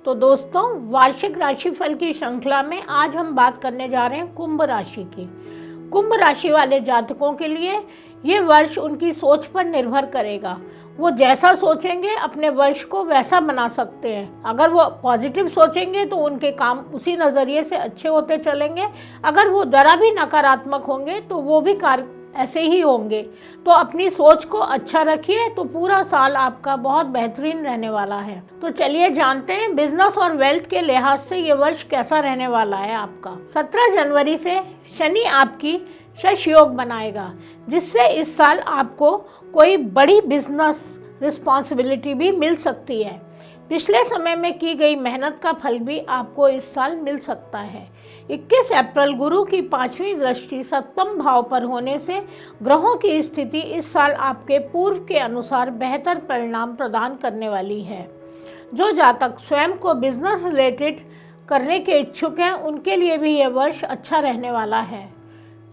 तो दोस्तों, वार्षिक राशिफल की श्रृंखला में आज हम बात करने जा रहे हैं कुंभ राशि की। कुंभ राशि वाले जातकों के लिए ये वर्ष उनकी सोच पर निर्भर करेगा। वो जैसा सोचेंगे अपने वर्ष को वैसा बना सकते हैं। अगर वो पॉजिटिव सोचेंगे तो उनके काम उसी नज़रिए से अच्छे होते चलेंगे। अगर वो ज़रा भी नकारात्मक होंगे तो वो भी कार्य ऐसे ही होंगे। तो अपनी सोच को अच्छा रखिए तो पूरा साल आपका बहुत बेहतरीन रहने वाला है। तो चलिए जानते हैं बिजनेस और वेल्थ के लिहाज से ये वर्ष कैसा रहने वाला है आपका। 17 जनवरी से शनि आपकी शश योग बनाएगा, जिससे इस साल आपको कोई बड़ी बिजनेस रिस्पॉन्सिबिलिटी भी मिल सकती है। पिछले समय में की गई मेहनत का फल भी आपको इस साल मिल सकता है। 21 अप्रैल गुरु की 5वीं दृष्टि सप्तम भाव पर होने से ग्रहों की स्थिति इस साल आपके पूर्व के अनुसार बेहतर परिणाम प्रदान करने वाली है। जो जातक स्वयं को बिजनेस रिलेटेड करने के इच्छुक हैं, उनके लिए भी यह वर्ष अच्छा रहने वाला है।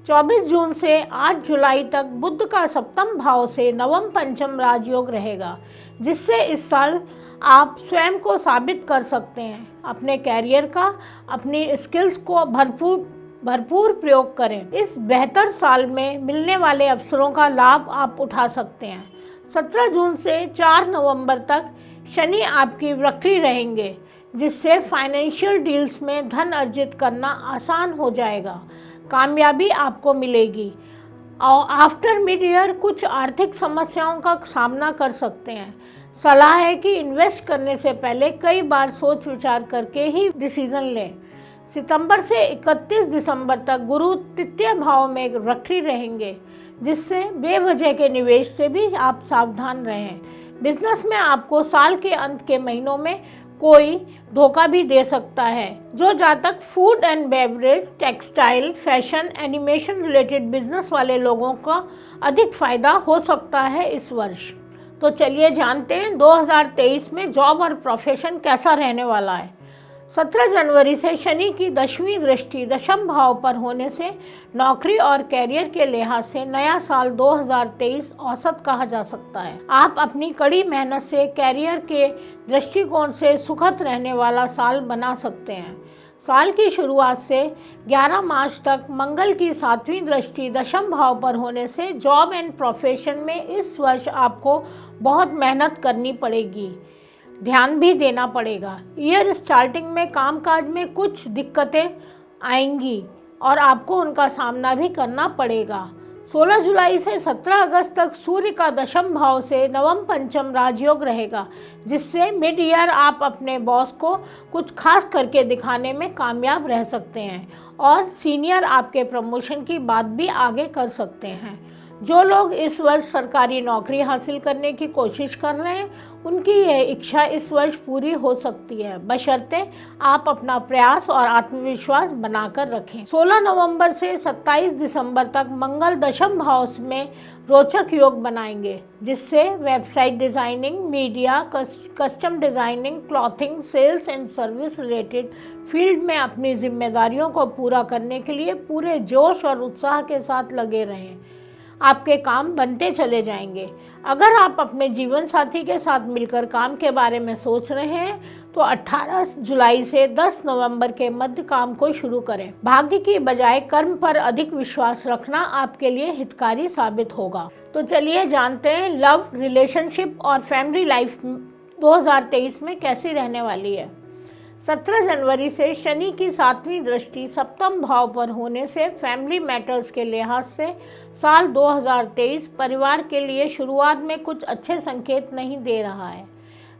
24 जून से 8 जुलाई तक बुध का सप्तम भाव से नवम पंचम राजयोग रहेगा, जिससे इस साल आप स्वयं को साबित कर सकते हैं। अपने कैरियर का, अपनी स्किल्स को भरपूर प्रयोग करें। इस बेहतर साल में मिलने वाले अवसरों का लाभ आप उठा सकते हैं। 17 जून से 4 नवंबर तक शनि आपकी वक्री रहेंगे, जिससे फाइनेंशियल डील्स में धन अर्जित करना आसान हो जाएगा। कामयाबी आपको मिलेगी और आफ्टर मिड ईयर कुछ आर्थिक समस्याओं का सामना कर सकते हैं। सलाह है कि इन्वेस्ट करने से पहले कई बार सोच विचार करके ही डिसीजन लें। सितंबर से 31 दिसंबर तक गुरु तृतीय भाव में वक्री रहेंगे, जिससे बेवजह के निवेश से भी आप सावधान रहें। बिजनेस में आपको साल के अंत के महीनों में कोई धोखा भी दे सकता है। जो जातक food and beverage, textile, fashion, animation related business वाले लोगों का अधिक फायदा हो सकता है इस वर्ष। तो चलिए जानते हैं 2023 में जॉब और प्रोफेशन कैसा रहने वाला है। 17 जनवरी से शनि की 10वीं दृष्टि दशम भाव पर होने से नौकरी और कैरियर के लिहाज से नया साल 2023 औसत कहा जा सकता है। आप अपनी कड़ी मेहनत से कैरियर के दृष्टिकोण से सुखद रहने वाला साल बना सकते हैं। साल की शुरुआत से 11 मार्च तक मंगल की 7वीं दृष्टि दशम भाव पर होने से जॉब एंड प्रोफेशन में इस वर्ष आपको बहुत मेहनत करनी पड़ेगी, ध्यान भी देना पड़ेगा। ईयर स्टार्टिंग में कामकाज में कुछ दिक्कतें आएंगी और आपको उनका सामना भी करना पड़ेगा। 16 जुलाई से 17 अगस्त तक सूर्य का दशम भाव से नवम पंचम राजयोग रहेगा, जिससे मिड ईयर आप अपने बॉस को कुछ खास करके दिखाने में कामयाब रह सकते हैं और सीनियर आपके प्रमोशन की बात भी आगे कर सकते हैं। जो लोग इस वर्ष सरकारी नौकरी हासिल करने की कोशिश कर रहे हैं, उनकी यह इच्छा इस वर्ष पूरी हो सकती है, बशर्ते आप अपना प्रयास और आत्मविश्वास बनाकर रखें। 16 नवंबर से 27 दिसंबर तक मंगल दशम भाव में रोचक योग बनाएंगे, जिससे website designing, media, custom designing, clothing, sales and service related field में अपनी जिम्मेदारियों को पूरा करने के लिए पूरे जोश और उत्साह के साथ लगे रहें। आपके काम बनते चले जाएंगे। अगर आप अपने जीवन साथी के साथ मिलकर काम के बारे में सोच रहे हैं तो 18 जुलाई से 10 नवंबर के मध्य काम को शुरू करें। भाग्य की बजाय कर्म पर अधिक विश्वास रखना आपके लिए हितकारी साबित होगा। तो चलिए जानते हैं लव, रिलेशनशिप और फैमिली लाइफ 2023 में कैसी रहने वाली है। 17 जनवरी से शनि की 7वीं दृष्टि सप्तम भाव पर होने से फैमिली मैटर्स के लिहाज से साल 2023 परिवार के लिए शुरुआत में कुछ अच्छे संकेत नहीं दे रहा है।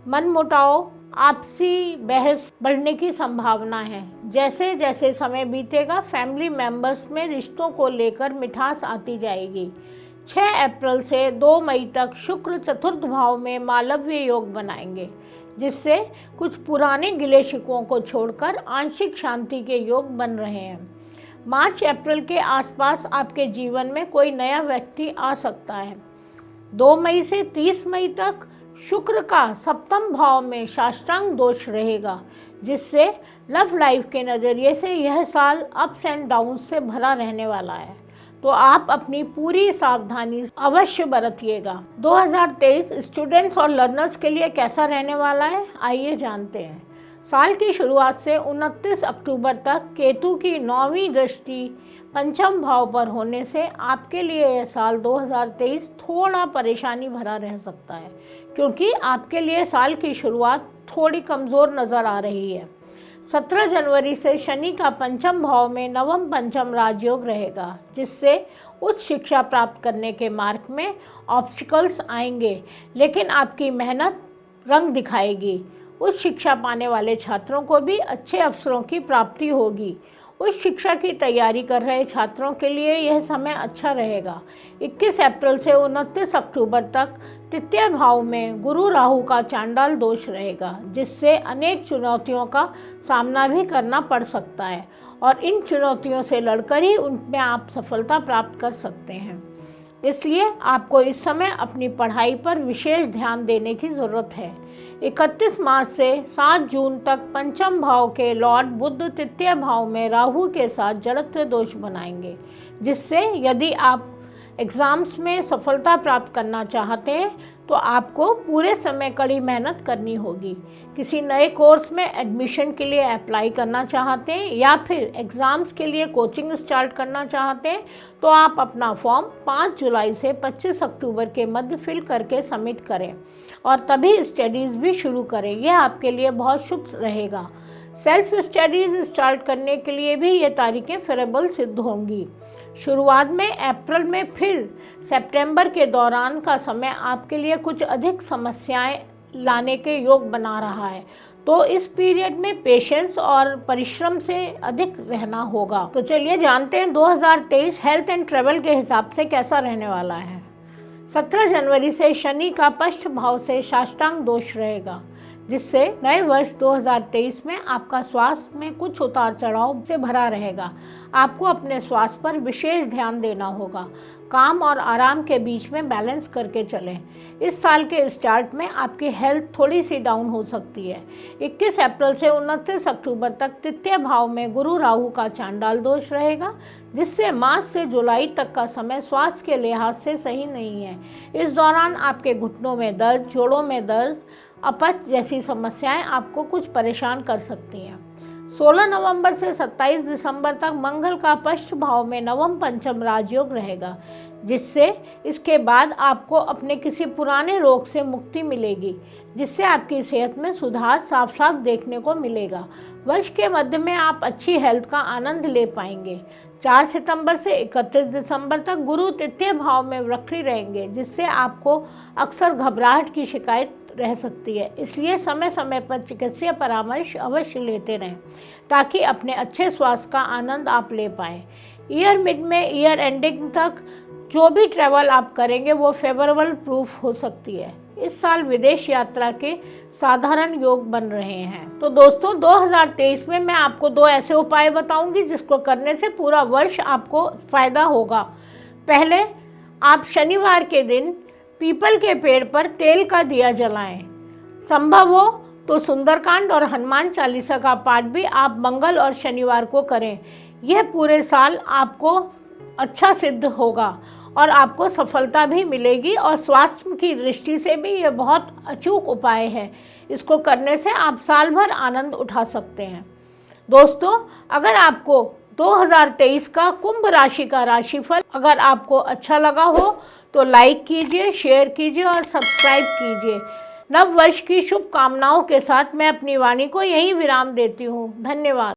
मनमुटाव, आपसी बहस बढ़ने की संभावना है। जैसे जैसे समय बीतेगा फैमिली मेंबर्स में रिश्तों को लेकर मिठास आती जाएगी। 6 अप्रैल से 2 मई तक शुक्र चतुर्थ भाव में मालव्य योग बनाएंगे, जिससे कुछ पुराने गिले शिकवों को छोड़कर आंशिक शांति के योग बन रहे हैं। मार्च अप्रैल के आसपास आपके जीवन में कोई नया व्यक्ति आ सकता है। 2 मई से 30 मई तक शुक्र का सप्तम भाव में साष्टांग दोष रहेगा, जिससे लव लाइफ के नज़रिए से यह साल अप्स एंड डाउन्स से भरा रहने वाला है। तो आप अपनी पूरी सावधानी अवश्य बरतिएगा। 2023 स्टूडेंट्स और लर्नर्स के लिए कैसा रहने वाला है, आइए जानते हैं। साल की शुरुआत से 29 अक्टूबर तक केतु की 9वीं दृष्टि पंचम भाव पर होने से आपके लिए यह साल 2023 थोड़ा परेशानी भरा रह सकता है, क्योंकि आपके लिए साल की शुरुआत थोड़ी कमज़ोर नज़र आ रही है। 17 जनवरी से शनि का पंचम भाव में नवम पंचम राजयोग रहेगा, जिससे उच्च शिक्षा प्राप्त करने के मार्ग में ऑब्स्टिकल्स आएंगे, लेकिन आपकी मेहनत रंग दिखाएगी। उच्च शिक्षा पाने वाले छात्रों को भी अच्छे अवसरों की प्राप्ति होगी। उच्च शिक्षा की तैयारी कर रहे छात्रों के लिए यह समय अच्छा रहेगा। 21 अप्रैल से 29 अक्टूबर तक तृतीय भाव में गुरु राहु का चांडाल दोष रहेगा, जिससे अनेक चुनौतियों का सामना भी करना पड़ सकता है और इन चुनौतियों से लड़कर ही उनमें आप सफलता प्राप्त कर सकते हैं। इसलिए आपको इस समय अपनी पढ़ाई पर विशेष ध्यान देने की ज़रूरत है। 31 मार्च से 7 जून तक पंचम भाव के लॉर्ड बुध तृतीय भाव में राहु के साथ जड़त्व दोष बनाएंगे, जिससे यदि आप एग्ज़ाम्स में सफलता प्राप्त करना चाहते हैं तो आपको पूरे समय कड़ी मेहनत करनी होगी। किसी नए कोर्स में एडमिशन के लिए अप्लाई करना चाहते हैं या फिर एग्ज़ाम्स के लिए कोचिंग स्टार्ट करना चाहते हैं तो आप अपना फॉर्म 5 जुलाई से 25 अक्टूबर के मध्य फिल करके सबमिट करें और तभी स्टडीज़ भी शुरू करें। यह आपके लिए बहुत शुभ रहेगा। सेल्फ स्टडीज़ स्टार्ट करने के लिए भी ये तारीखें फेवरेबल सिद्ध होंगी। शुरुआत में अप्रैल में फिर सितंबर के दौरान का समय आपके लिए कुछ अधिक समस्याएं लाने के योग बना रहा है, तो इस पीरियड में पेशेंस और परिश्रम से अधिक रहना होगा। तो चलिए जानते हैं 2023 हेल्थ एंड ट्रैवल के हिसाब से कैसा रहने वाला है। 17 जनवरी से शनि का पश्चिम भाव से साष्टांग दोष रहेगा, जिससे नए वर्ष 2023 में आपका स्वास्थ्य में कुछ उतार चढ़ाव से भरा रहेगा। आपको अपने स्वास्थ्य पर विशेष ध्यान देना होगा। काम और आराम के बीच में बैलेंस करके चलें। इस साल के स्टार्ट में आपकी हेल्थ थोड़ी सी डाउन हो सकती है। 21 अप्रैल से 29 अक्टूबर तक तृतीय भाव में गुरु राहु का चांडाल दोष रहेगा, जिससे मार्च से जुलाई तक का समय स्वास्थ्य के लिहाज से सही नहीं है। इस दौरान आपके घुटनों में दर्द, जोड़ों में दर्द, अपच जैसी समस्याएं आपको कुछ परेशान कर सकती हैं। 16 नवंबर से 27 दिसंबर तक मंगल का पश्चिम भाव में नवम पंचम राजयोग रहेगा, जिससे इसके बाद आपको अपने किसी पुराने रोग से मुक्ति मिलेगी, जिससे आपकी सेहत में सुधार साफ साफ देखने को मिलेगा। वर्ष के मध्य में आप अच्छी हेल्थ का आनंद ले पाएंगे। 4 सितंबर से 31 दिसंबर तक गुरु तृतीय भाव में वक्री रहेंगे, जिससे आपको अक्सर घबराहट की शिकायत रह सकती है। इसलिए समय समय पर चिकित्सीय परामर्श अवश्य लेते रहें, ताकि अपने अच्छे स्वास्थ्य का आनंद आप ले पाएँ। ईयर मिड में ईयर एंडिंग तक जो भी ट्रैवल आप करेंगे वो फेवरेबल प्रूफ हो सकती है। इस साल विदेश यात्रा के साधारण योग बन रहे हैं। तो दोस्तों 2023 में मैं आपको 2 ऐसे उपाय बताऊंगी जिसको करने से पूरा वर्ष आपको फायदा होगा। पहले, आप शनिवार के दिन पीपल के पेड़ पर तेल का दिया जलाएं। संभव हो तो सुंदरकांड और हनुमान चालीसा का पाठ भी आप मंगल और शनिवार को करें। यह पूरे साल आपको अच्छा सिद्ध होगा और आपको सफलता भी मिलेगी और स्वास्थ्य की दृष्टि से भी यह बहुत अचूक उपाय है। इसको करने से आप साल भर आनंद उठा सकते हैं। दोस्तों, अगर आपको 2023 का कुंभ राशि का राशिफल अगर आपको अच्छा लगा हो तो लाइक कीजिए, शेयर कीजिए और सब्सक्राइब कीजिए। नव वर्ष की शुभकामनाओं के साथ मैं अपनी वाणी को यहीं विराम देती हूँ। धन्यवाद।